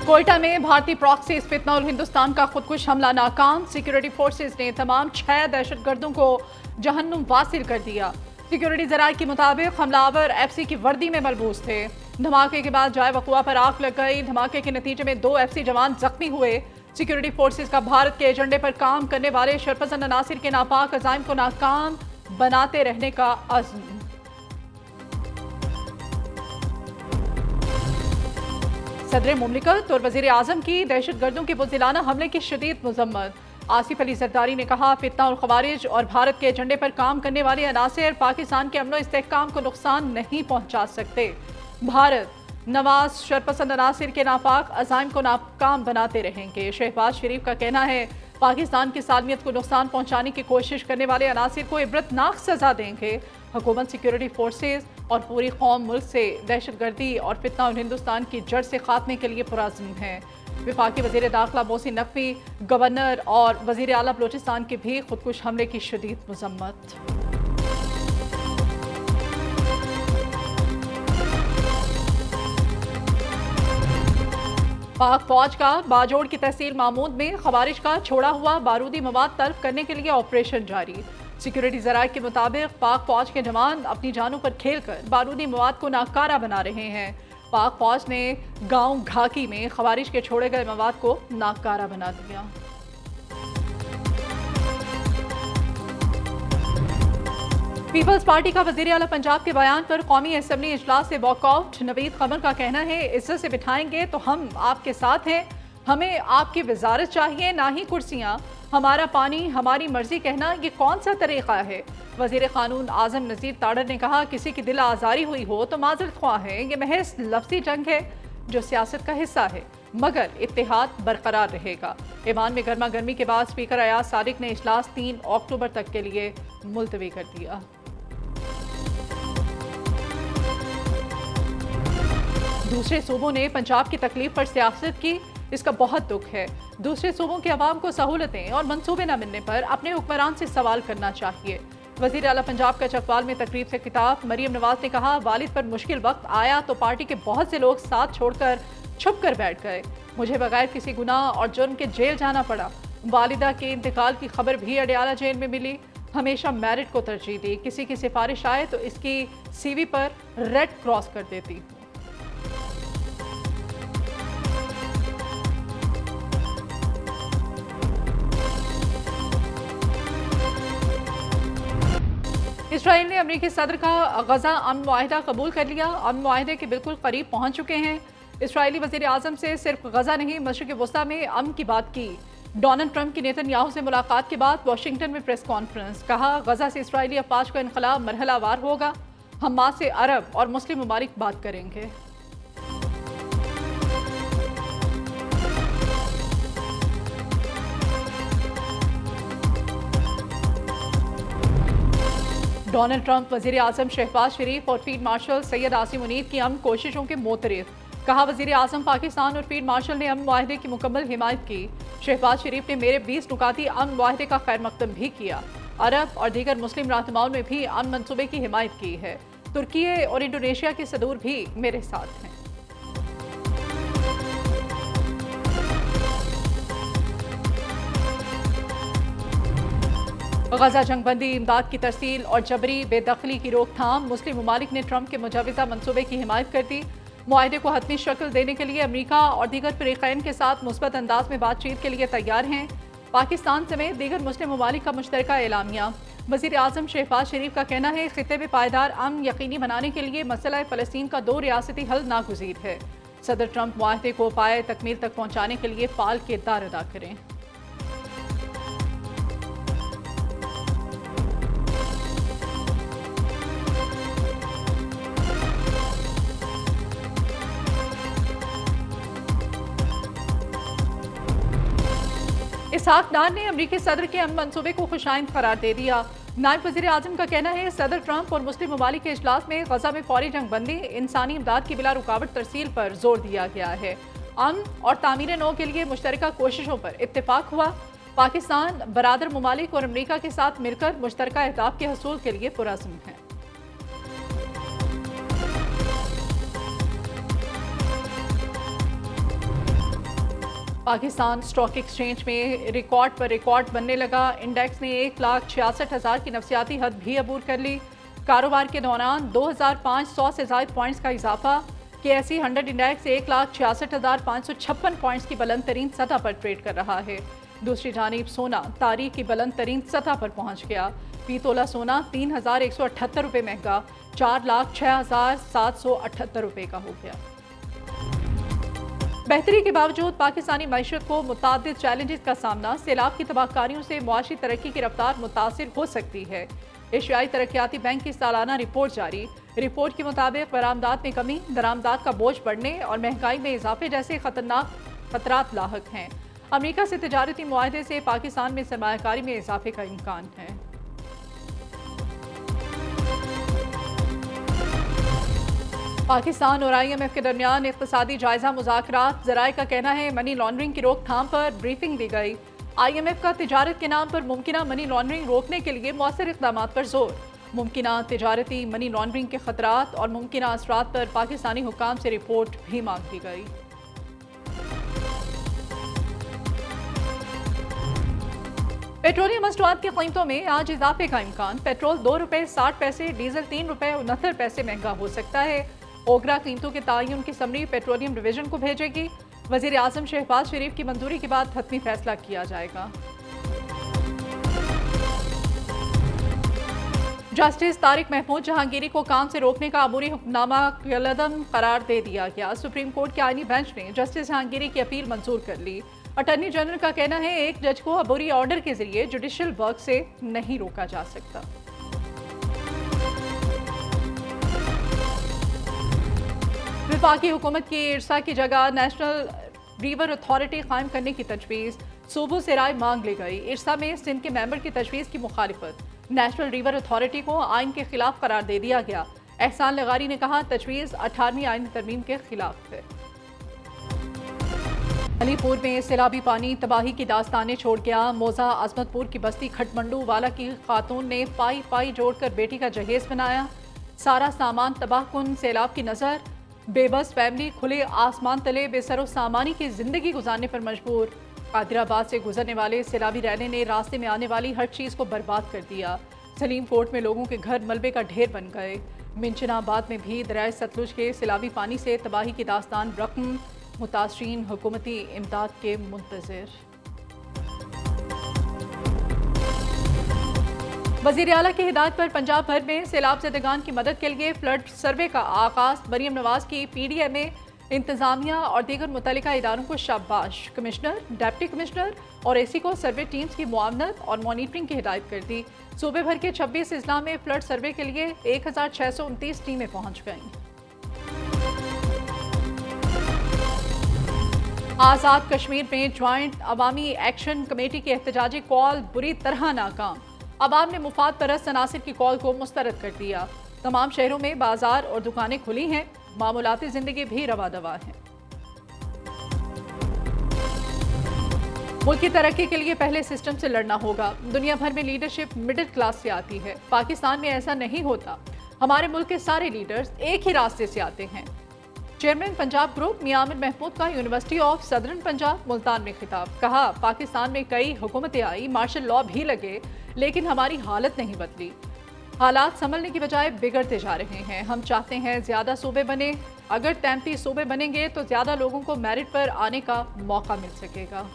कोयटा में भारतीय प्रॉक्सी फितना और हिंदुस्तान का खुदकुश हमला नाकाम। सिक्योरिटी फोर्सेस ने तमाम 6 दहशतगर्दों को जहन्नुम वासिल कर दिया। सिक्योरिटी जराये के मुताबिक हमलावर एफसी की वर्दी में मलबूस थे। धमाके के बाद जाए वकुआ पर आग लग गई। धमाके के नतीजे में 2 एफसी जवान जख्मी हुए। सिक्योरिटी फोर्सेस का भारत के एजेंडे पर काम करने वाले शरपसंद अनासिर के नापाक अज़ाइम को नाकाम बनाते रहने का अज़्म। सदर मुमलिकत और वजीर आजम की दहशतगर्दों के बुज़दिलाना हमले की शदीद मज़म्मत। आसिफ अली जरदारी ने कहा, फितना और खवारिज और भारत के एजेंडे पर काम करने वाले अनासिर पाकिस्तान के अमन इस्तेहकाम को नुकसान नहीं पहुंचा सकते। भारत नवाज शरपसंद अनासिर के नापाक अज़ाइम को नाकाम बनाते रहेंगे। शहबाज शरीफ का कहना है, पाकिस्तान की सालमियत को नुकसान पहुंचाने की कोशिश करने वाले अनासिर को इबरतनाक सजा देंगे। हुकूमत, सिक्योरिटी फोर्सेज और पूरी कौम मुल्क से दहशतगर्दी और फितना और हिंदुस्तान की जड़ से खात्मे के लिए पुरज़्म है। वफाकी वज़ीर दाखिला मोहसिन नकवी, गवर्नर और वज़ीर आला बलोचिस्तान की भी खुदकुश हमले की शदीद मज़म्मत। पाक फौज का बाजोड़ की तहसील मामूद में खवारिज का छोड़ा हुआ बारूदी मवाद तल्फ करने के लिए ऑपरेशन जारी। सिक्योरिटी जराये के मुताबिक पाक फौज के जवान अपनी जानों पर खेलकर बारूदी मवाद को नाकारा बना रहे हैं। पाक फौज ने गांव घाकी में खवारिज के छोड़े गए मवाद को नाकारा बना दिया। पीपल्स पार्टी का वज़ीर आला पंजाब के बयान पर कौमी असम्बली इजलास से वॉकआउट। नवीद कमर का कहना है, इज्जत से बिठाएंगे तो हम आपके साथ हैं, हमें आपकी वजारत चाहिए, ना ही कुर्सियाँ। हमारा पानी हमारी मर्जी कहना ये कौन सा तरीक़ा है। वज़ीर क़ानून आज़म नज़ीर ताड़र ने कहा, किसी की दिल आज़ारी हुई हो तो माज़रत ख्वाह है। ये महज लफ्ज़ी जंग है जो सियासत का हिस्सा है, मगर इत्तेहाद बरकरार रहेगा। ईवान में गर्मा गर्मी के बाद स्पीकर अयाज सादिक ने इजलास 3 अक्टूबर तक के लिए मुलतवी कर दिया। दूसरे सूबों ने पंजाब की तकलीफ पर सियासत की, इसका बहुत दुख है। दूसरे सूबों के अवाम को सहूलतें और मंसूबे न मिलने पर अपने हुक्मरान से सवाल करना चाहिए। वज़ीर आला पंजाब का चकवाल में तकरीब से खिताब। मरियम नवाज ने कहा, वालिद पर मुश्किल वक्त आया तो पार्टी के बहुत से लोग साथ छोड़कर छुप कर बैठ गए। मुझे बगैर किसी गुनाह और जुर्म के जेल जाना पड़ा। वालिदा के इंतकाल की खबर भी अडयाला जेल में मिली। हमेशा मेरिट को तरजीह दी, किसी की सिफारिश आए तो इसकी CV पर रेड क्रॉस कर देती। इसराइल ने अमेरिकी सदर का गजा अमन मुआहिदा कबूल कर लिया। अमन मुआहिदे के बिल्कुल करीब पहुंच चुके हैं। इसराइली वज़ीर आज़म से सिर्फ गजा नहीं, मशरिक़ वस्ता में अमन की बात की। डोनाल्ड ट्रंप की नेतन्याहू से मुलाकात के बाद वाशिंगटन में प्रेस कॉन्फ्रेंस। कहा, गजा से इसराइली अफवाज का इनकलाब मरहलावार होगा। हमास से अरब और मुस्लिम ममालिक बात करेंगे। डोनाल्ड ट्रंप वज़ीर आज़म शहबाज शरीफ और फील्ड मार्शल सैयद आसिम मुनीर की अमन कोशिशों के मोतरफ। कहा, वज़ीर आज़म पाकिस्तान और फील्ड मार्शल ने अमन मुआहिदे की मुकम्मल हिमायत की। शहबाज शरीफ ने मेरे 20 नुकाती अमन मुआहिदे का खैर मकदम भी किया। अरब और दीगर मुस्लिम रहनुमाओं ने भी अमन मंसूबे की हिमायत की है। तुर्की और इंडोनेशिया के सदूर भी मेरे साथ हैं। गजा जंगबंदी, इमदाद की तरसील और जबरी बेदखली की रोकथाम। मुस्लिम ममालिक ने ट्रंप के मुजाविजा मनसूबे की हिमायत कर दी। मुआहिदे को हतमी शक्ल देने के लिए अमरीका और दीगर फरीक़ैन के साथ मुस्बत अंदाज में बातचीत के लिए तैयार हैं। पाकिस्तान समेत दीगर मुस्लिम ममालिक का मुश्तरका एलामिया। वज़ीर आज़म शहबाज शरीफ का कहना है, खित्ते में पायदार अमन यकीनी बनाने के लिए मसला फ़लस्तीन का 2 रियासती हल नागुज़ीर है। सदर ट्रंप मुआहिदे को पाए तकमील तक पहुँचाने के लिए फ़ाल किरदार अदा करें। इसहाक डार ने अमरीकी सदर के अमन मंसूबे को खुशाइंद करार दे दिया। नायब वज़ीर आज़म का कहना है, सदर ट्रंप और मुस्लिम ममालिक के इजलास में गजा में फौरी जंगबंदी, इंसानी इमदाद की बिला रुकावट तरसील पर जोर दिया गया है। अमन और तामीर नौ के लिए मुश्तरका कोशिशों पर इत्तेफाक हुआ। पाकिस्तान बरादर ममालिक और अमरीका के साथ मिलकर मुश्तरका अहदाफ के हसूल के लिए पुरज़्म है। पाकिस्तान स्टॉक एक्सचेंज में रिकॉर्ड पर रिकॉर्ड बनने लगा। इंडेक्स ने 1,66,000 की नफसियाती हद भी अबूर कर ली। कारोबार के दौरान 2,500 से ज़ायद पॉइंट्स का इजाफा। KSE 100 इंडेक्स 1,66,556 पॉइंट्स की बुलंद तरीन सतह पर ट्रेड कर रहा है। दूसरी जानिब सोना तारीख की बुलंद तरीन सतह पर पहुँच गया। फी तोला सोना 3,178 रुपये महंगा 4,06,778 रुपये का हो गया। बेहतरी के बावजूद पाकिस्तानी मईशत को मुतादिद चैलेंजेस का सामना। सैलाब की तबाहकारियों से मुआशी तरक्की की रफ्तार मुतासिर हो सकती है। एशियाई तरक्याती बैंक की सालाना रिपोर्ट जारी। रिपोर्ट के मुताबिक बरामदात में कमी, दरामदात का बोझ बढ़ने और महंगाई में इजाफे जैसे खतरनाक खतरात लाहक हैं। अमेरिका से तिजारती मुआहदे से पाकिस्तान में सरमायाकारी में इजाफे का इम्कान है। पाकिस्तान और IMF के दरमियान इक़्तिसादी जायजा मुज़ाकरात। ज़राए का कहना है मनी लॉन्ड्रिंग की रोकथाम पर ब्रीफिंग दी गई। IMF का तिजारत के नाम पर मुमकिना मनी लॉन्ड्रिंग रोकने के लिए मौसर इक़दामात पर जोर। मुमकिना तिजारती मनी लॉन्ड्रिंग के खतरात और मुमकिना असरात पर पाकिस्तानी हुक्काम से रिपोर्ट भी मांग दी गई। पेट्रोलियम मसनूआत की कीमतों में आज इजाफे का इम्कान। पेट्रोल 2 रुपये 60 पैसे, डीजल 3 रुपये 69 पैसे महंगा हो सकता है। ओगरा कीमतों के तयन की समरी पेट्रोलियम डिवीजन को भेजेगी। वज़ीर आज़म शहबाज शरीफ की मंजूरी के बाद हतमी फैसला किया जाएगा। जस्टिस तारिक महमूद जहांगीरी को काम से रोकने का अबूरी हुक्मनामा कलअदम करार दे दिया गया। सुप्रीम कोर्ट के आईनी बेंच ने जस्टिस जहांगीरी की अपील मंजूर कर ली। अटॉर्नी जनरल का कहना है एक जज को अबूरी ऑर्डर के जरिए जुडिशियल वर्क से नहीं रोका जा सकता। वफाकी हुकूमत की इरसा की जगह नेशनल रिवर अथॉरिटी कायम करने की तजवीज़। सूबों से राय मांग ली गई। इरसा में सिंध के मेंबर की तजवीज़ की मुखालिफत। नेशनल रिवर अथॉरिटी को आइन के खिलाफ करार दे दिया गया। एहसान लगारी ने कहा तजवीज़ 18वीं आइन तरमीम के खिलाफ है। अलीपुर में सैलाबी पानी तबाही की दास्तानें छोड़ गया। मोजा अजमतपुर की बस्ती खटमंडू वाला की खातून ने पाई पाई जोड़कर बेटी का जहेज बनाया। सारा सामान तबाहकुन, सैलाब की नज़र। बेबस फैमिली खुले आसमान तले बेसरो सामानी की जिंदगी गुजारने पर मजबूर। कादिराबाद से गुजरने वाले सैलाबी रैले ने रास्ते में आने वाली हर चीज़ को बर्बाद कर दिया। सलीम कोट में लोगों के घर मलबे का ढेर बन गए। मिंचनाबाद में भी दरियाए सतलुज के सैलाबी पानी से तबाही की दास्तान रकम। मुतासरीन हुकूमती इमदाद के मुंतज़िर। वज़ीर आला की हिदायत पर पंजाब भर में सैलाब ज़दगान की मदद के लिए फ्लड सर्वे का आगाज़। मरियम नवाज की PDM में इंतज़ामिया और दीगर मुतल्लिका इदारों को शाबाश। कमिश्नर, डिप्टी कमिश्नर और AC को सर्वे टीम्स की मुआवनत और मॉनिटरिंग की हिदायत कर दी। सूबे भर के 26 अजला में फ्लड सर्वे के लिए 1629 टीमें पहुँच गईं। आज़ाद कश्मीर में ज्वाइंट अवामी एक्शन कमेटी की एहतजाजी कॉल बुरी तरह नाकाम। अवाम ने मुफाद परस्त अनासिर की कॉल को मुस्तरद कर दिया। तमाम शहरों में बाजार और दुकानें खुली हैं। मामूलाती जिंदगी भी रवा दवा है। मुल्क की तरक्की के लिए पहले सिस्टम से लड़ना होगा। दुनिया भर में लीडरशिप मिडिल क्लास से आती है। पाकिस्तान में ऐसा नहीं होता। हमारे मुल्क के सारे लीडर्स एक ही रास्ते से आते हैं। चेयरमैन पंजाब ग्रुप मियां आमिर महमूद का university of southern Punjab Multan में खिताब। कहा पाकिस्तान में कई हुकूमतें आई, मार्शल लॉ भी लगे, लेकिन हमारी हालत नहीं बदली। हालात संभलने की बजाय बिगड़ते जा रहे हैं। हम चाहते हैं ज़्यादा सूबे बने। अगर 33 सूबे बनेंगे तो ज़्यादा लोगों को मेरिट पर आने का मौका मिल सकेगा।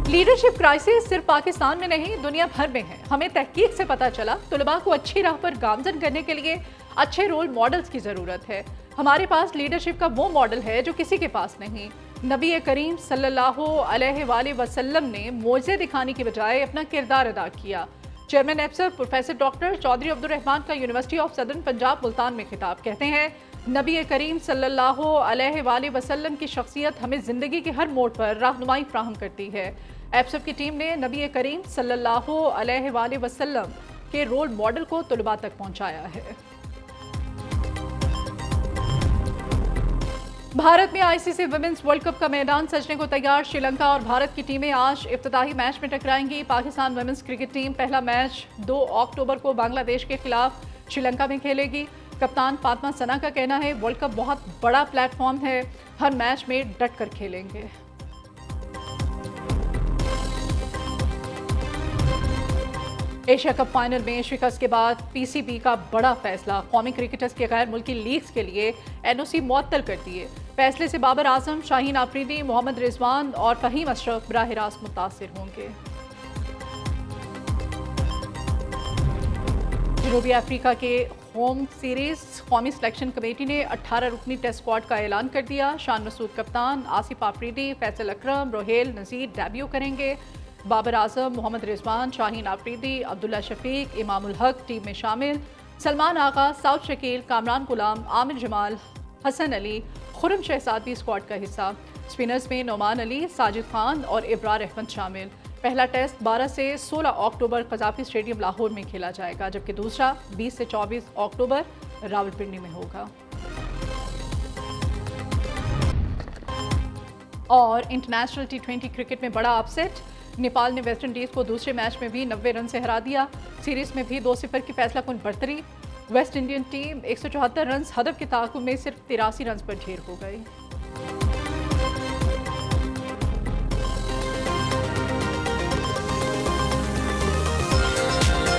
लीडरशिप क्राइसिस सिर्फ पाकिस्तान में नहीं दुनिया भर में है। हमें तहकीक से पता चला तुलबा को अच्छी राह पर गामजन करने के लिए अच्छे रोल मॉडल्स की ज़रूरत है। हमारे पास लीडरशिप का वो मॉडल है जो किसी के पास नहीं। नबी करीम सल्लल्लाहु अलैहि वसल्लम ने मोज़े दिखाने की बजाय अपना किरदार अदा किया। चेयरमैन एप्सर प्रोफेसर डॉक्टर चौधरी अब्दुल रहमान का university of southern Punjab Multan में खिताब। कहते हैं नबी करीम सल्लल्लाहु अलैहि वसल्लम की शख्सियत हमें ज़िंदगी के हर मोड़ पर रहनुमाई फ्राहम करती है। एप्सब की टीम ने नबी करीम सल्लल्लाहु अलैहि वसल्लम के रोल मॉडल को तुलबा तक पहुंचाया है। भारत में आईसीसी वुमेन्स वर्ल्ड कप का मैदान सजने को तैयार। श्रीलंका और भारत की टीमें आज इफ्तिताही मैच में टकराएंगी। पाकिस्तान वुमेन्स क्रिकेट टीम पहला मैच 2 अक्टूबर को बांग्लादेश के खिलाफ श्रीलंका में खेलेगी। कप्तान फातिमा सना का कहना है, वर्ल्ड कप बहुत बड़ा प्लेटफॉर्म है, हर मैच में डट कर खेलेंगे। एशिया कप फाइनल में शिकस्त के बाद पीसीबी का बड़ा फैसला। कौमी क्रिकेटर्स के गैर मुल्की लीग्स के लिए एनओसी मुअत्तल कर दिए। फैसले से बाबर आजम, शाहीन आफरीदी, मोहम्मद रिजवान और फहीम अशरफ बराह रास्त मुतासिर होंगे। जनूबी अफ्रीका के होम सीरीज कौमी सिलेक्शन कमेटी ने 18 रुकनी टेस्ट स्क्वाड का ऐलान कर दिया। शान मसूद कप्तान, आसिफ आफरीदी, फैसल अकरम, रोहेल नज़ीर डेब्यू करेंगे। बाबर आजम, मोहम्मद रिजवान, शाहीन आफरीदी, अब्दुल्ला शफीक, इमामुल हक टीम में शामिल। सलमान आगा, साउद शकील, कामरान गुलाम, आमिर जमाल, हसन अली, खुरम शहजाद भी स्क्वाड का हिस्सा। स्पिनर्स में नोमान अली, साजिद खान और इब्रार अहमद शामिल। पहला टेस्ट 12 से 16 अक्टूबर कज़ाफ़ी स्टेडियम लाहौर में खेला जाएगा, जबकि दूसरा 20 से 24 अक्टूबर रावलपिंडी में होगा। और इंटरनेशनल T20 क्रिकेट में बड़ा अपसेट। नेपाल ने वेस्ट इंडीज़ को दूसरे मैच में भी 90 रन से हरा दिया। सीरीज में भी 2-0 की फैसलाकुन बढ़तरी। वेस्ट इंडियन टीम 174 रन हदफ के ताक़ुब में सिर्फ 83 रन पर ढेर हो गई।